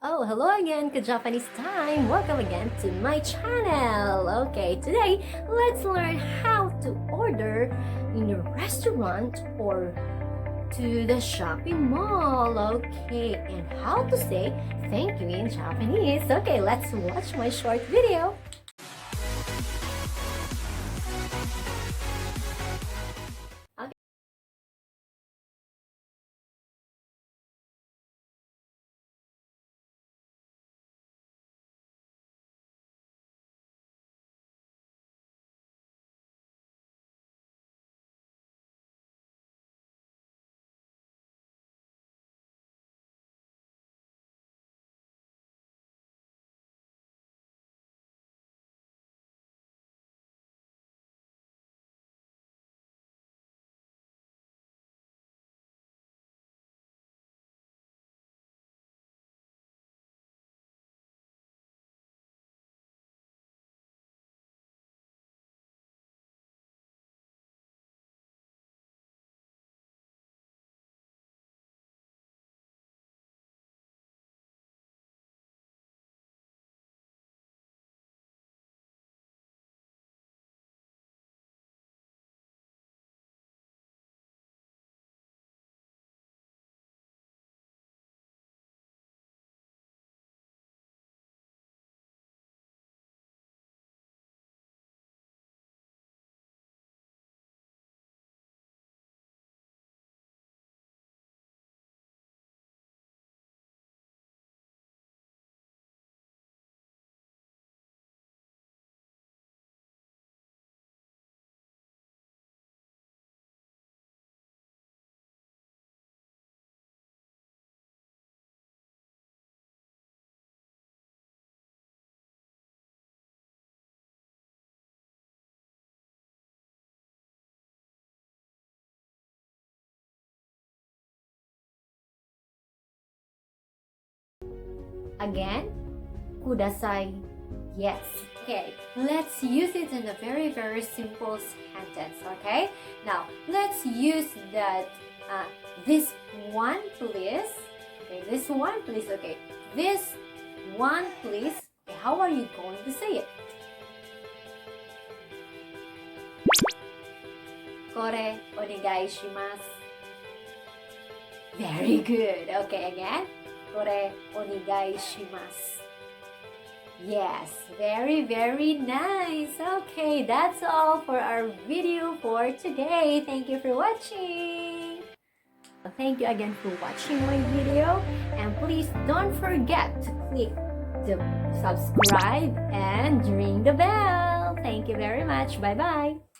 Oh, hello again, Japanese time! Welcome again to my channel! Okay, today, let's learn how to order in a restaurant or to the shopping mall. Okay, and how to say thank you in Japanese. Okay, let's watch my short video. Again, kudasai. Yes. Okay, let's use it in a very simple sentence. Okay, now let's use that this one please. Okay, this one please. Okay, this one please. Okay, how are you going to say it? Kore onegai shimasu. Very good. Okay, again. Kore onegai shimasu. Yes, very nice. Okay, that's all for our video for today. Thank you for watching. Thank you again for watching my video, and please don't forget to click the subscribe and ring the bell. Thank you very much. Bye bye.